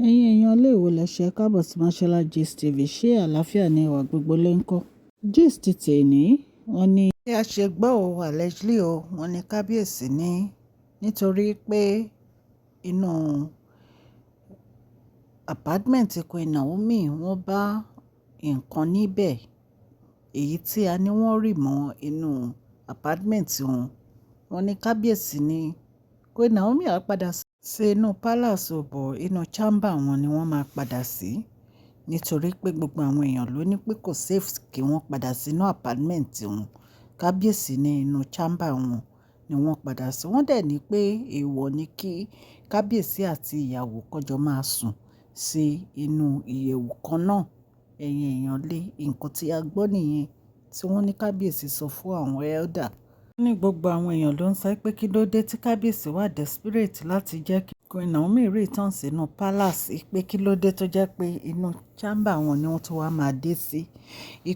Ẹ̀yin èèyàn ilé ìwò lẹ̀ṣẹ̀ káàbọ̀ sí Mashola Gist TV. Ṣé àlàáfíà ni ìwà gbogbo lè ń kọ́? Gist tèní wọ́n ní. Bí a ṣe gbọ́ ò allegedly o wọ́n ní kábíyèsí ní nítorí pé inú apartment Queen Naomi wọ́n bá nǹkan níbẹ̀ èyí tí a ní wọ́n rì mọ́ inú apartment wọn. Wọ́n ní kábíyèsí ní Queen Naomi á padà sí inú palace ò bọ̀ inú chamber wọn ni wọ́n máa padà sí nítorí pé gbogbo àwọn èèyàn ló ní pé kò safe kí wọ́n padà sínú apartment wọn. Kábíyèsí ní inú chamber wọn ni wọ́n padà sí. Wọ́n dẹ̀ ní pé èèwọ̀ ni kí kábíyèsí àti ìyàwó kọjọ máa sùn sí inú ìyẹ̀wù kan náà. Ẹ̀yin èèyàn lé nǹkan tí a gbọ́ nìyẹn tí wọ́n ní kábíyèsí sọ fún àwọn elder. Wọ́n ní gbogbo àwọn èèyàn ló ń sọ pé kí ló dé tí kábíyèsí wà desperate láti jẹ́ kí Queen Naomi return sínú palace. Pé kí ló dé tó jẹ́ pé inú chamber wọn ni wọ́n tún wá máa dé sí.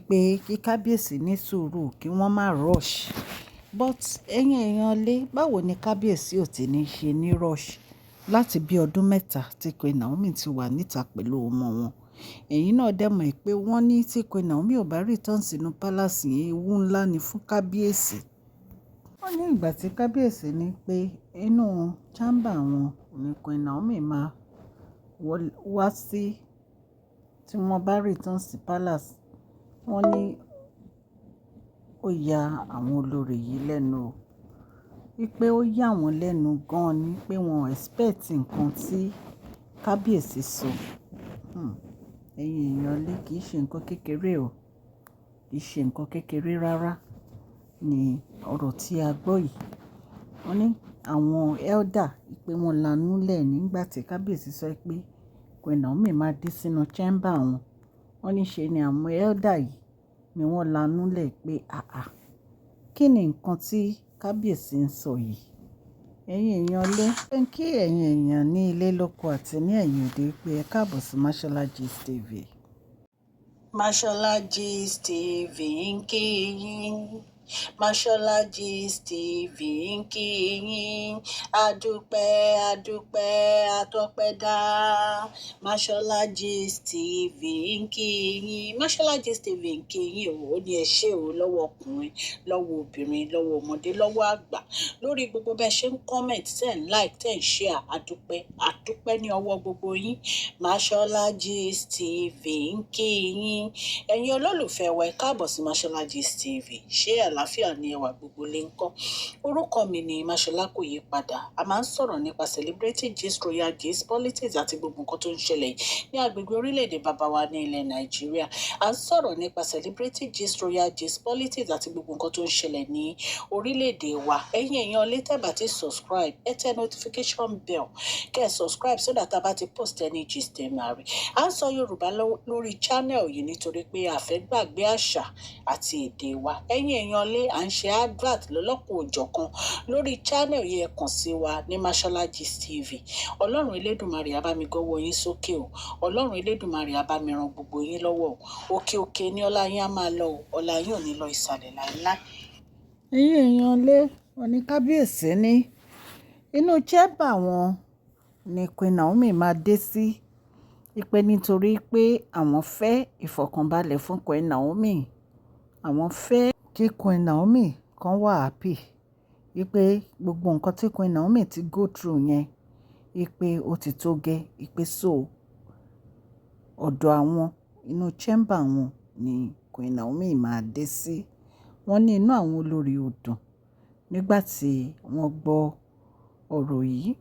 Pé kí kábíyèsí ní sùúrù kí wọ́n má rush. But ẹ̀yin èèyàn lé báwo ni kábíyèsí ò ti ní ṣe ní rush láti bí ọdún mẹ́ta tí Queen Naomi ti wà níta pẹ̀lú ọmọ wọn. Ẹ̀yin náà dẹ̀ mọ̀ pé wọ́n ní tí Queen Naomi ò bá return sínú palace yẹn ewu ńlá ni fún kábíyèsí. Wọ́n ní ìgbà tí kábíyèsí ní pé inú chamber wọn ni Queen Naomi máa wá sí tí wọ́n bá return sí palace. Wọ́n ní ó ya àwọn olórí yìí lẹ́nu o. Wípé ó yà wọ́n lẹ́nu gan-an ni pé wọ́n expect nǹkan tí kábíyèsí sọ. Ẹ̀yin èèyàn lé kì í ṣe nǹkan kékeré o. Kì í ṣe nǹkan kékeré rárá ni ọ̀rọ̀ tí a gbọ́ yìí. Wọ́n ní àwọn elder pé wọ́n lanú lẹ̀ nígbà tí kábíyèsí sọ pé Queen Naomi máa dé sínú chamber wọn. Wọ́n ní ṣe ni àwọn elder yìí ni wọ́n lanú lẹ̀ pé àà kí ni nǹkan tí kábíyèsí ń sọ yìí. Ẹ̀yin èèyàn lé ń kí ẹ̀yin èèyàn ní ilé lóko àti ní ẹ̀yìn òde pé ẹ káàbọ̀ sí Mashola Gist TV. Mashola Gist TV ń kí yín. Mashola Gist TV ń kí yín. Adúpẹ́ adúpẹ́ atọ́pẹ́dá. Mashola Gist TV ń kí yín. Mashola Gist TV ń kí yín o. Ó ní ẹ ṣé o lọ́wọ́ ọkùnrin lọ́wọ́ obìnrin lọ́wọ́ ọmọdé lọ́wọ́ àgbà lórí gbogbo bẹ́ẹ̀ ṣe ń comment tẹ̀ ń like tẹ̀ ń share adúpẹ́ adúpẹ́ ní ọwọ́ gbogbo yín. Mashola Gist TV ń kí yín. Ẹ̀yin olólùfẹ́ wa ẹ káàbọ̀ sí Mashola Gist TV. Ṣé àlàáfíà ni ẹwà gbogbo lè ń kọ́? Orúkọ mi ni Mashola kò yí padà. A máa ń sọ̀rọ̀ nípa celebrity gist, royal gist, politics àti gbogbo nǹkan tó ń ṣẹlẹ̀ ní agbègbè orílẹ̀-èdè bàbá wa ní ilẹ̀ Nàìjíríà. A ń sọ̀rọ̀ nípa celebrity gist, royal gist, politics àti gbogbo nǹkan tó ń ṣẹlẹ̀ ní orílẹ̀-èdè wa. Ẹ̀yin èèyàn lè tẹ́ bá ti subscribe ẹ tẹ notification bell kẹ́ ẹ subscribe so that a bá ti post any gist ẹ máa rí. À ń sọ Yorùbá lórí channel yìí nítorí pé a fẹ́ gbàgbé àṣà àti èdè wa. Ẹ̀yin èèyàn lé à ń ṣe advert lọ́lọ́kùn òjọ̀kan lórí channel yìí ẹ kàn sí wa ní Mashola Gist TV. Ọlọ́run Elédùmarè á bá mi gọ́wọ́ yín sókè o. Ọlọ́run Elédùmarè á bá mi ran gbogbo yín lọ́wọ́ o. Òkè òkè ni ọlá yín á máa lọ o. Ọlá yín ò ní lọ ìsàlẹ̀ láíláí. Ẹ̀yin èèyàn lé wọ́n ní kábíyèsí ní inú chamber wọn ni Queen Naomi máa dé sí. Ipe nítorí pé àwọn fẹ́ ìfọ̀kànbalẹ̀ fún Queen Naomi. Àwọn fẹ́ kí Queen Naomi kan wà happy. Ipe gbogbo nǹkan tí Queen Naomi ti go through yẹn. Ipe ó ti tó gẹ́. Ipe so ọ̀dọ̀ àwọn inú chamber wọn ni Queen Naomi máa dé sí. Wọ́n ní inú àwọn olórí ò dùn nígbà tí wọ́n gbọ́ ọ̀rọ̀ yìí.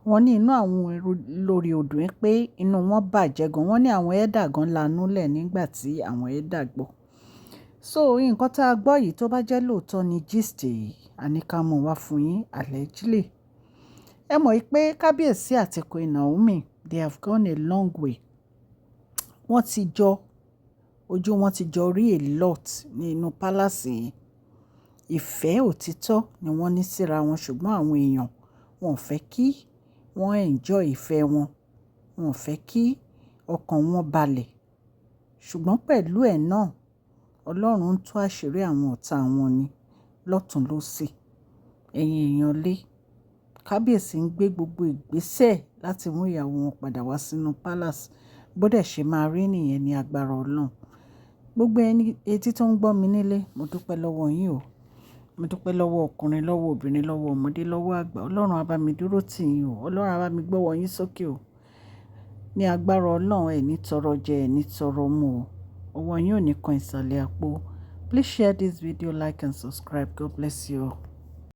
Wọ́n ní inú àwọn olórí ò dùn pé inú wọn bàjẹ́ gan. Wọ́n ní àwọn elder gan lanú lẹ̀ nígbà tí àwọn elder gbọ́. So nǹkan tá a gbọ́ yìí tó bá jẹ́ lóòótọ́ ni gist yìí àní ká mú wá fún yín allegedly. Ẹ mọ̀ pé kábíyèsí àti Queen Naomi they have gone a long way. Wọ́n ti jọ ojú wọn ti jọ rí a lot nínú palace yìí. Ìfẹ́ òtítọ́ ni wọ́n ní síra wọn ṣùgbọ́n àwọn èèyàn wọn ò fẹ́ kí wọ́n enjoy ìfẹ́ wọn. Wọn ò fẹ́ kí ọkàn wọn balẹ̀. Ṣùgbọ́n pẹ̀lú ẹ̀ náà Ọlọ́run ń tú àṣírí àwọn ọ̀tá wọn ni lọ́tùn lósì. Ẹ̀yin èèyàn lé kábíyèsí ń gbé gbogbo ìgbésẹ̀ láti mú ìyàwó wọn padà wá sínú palace bó dẹ̀ ṣe máa rí nìyẹn ní agbára Ọlọ́run. Gbogbo ẹni etí tó ń gbọ́ mi nílé, mo dúpẹ́ lọ́wọ́ yín o. Mo dúpẹ́ lọ́wọ́ ọkùnrin, lọ́wọ́ obìnrin, lọ́wọ́ ọmọdé, lọ́wọ́ àgbà. Ọlọ́run á bá mi dúró tì yín o. Ọlọ́run á bá mi gbọ́wọ́ yín sókè o. Ní agbára Ọlọ́run, ẹ ní tọrọ jẹ, ẹ ní tọrọ mu o. Ọwọ́ yín ò ní kan ìsàlẹ̀ àpò. Please share this video, like and subscribe. God bless you all.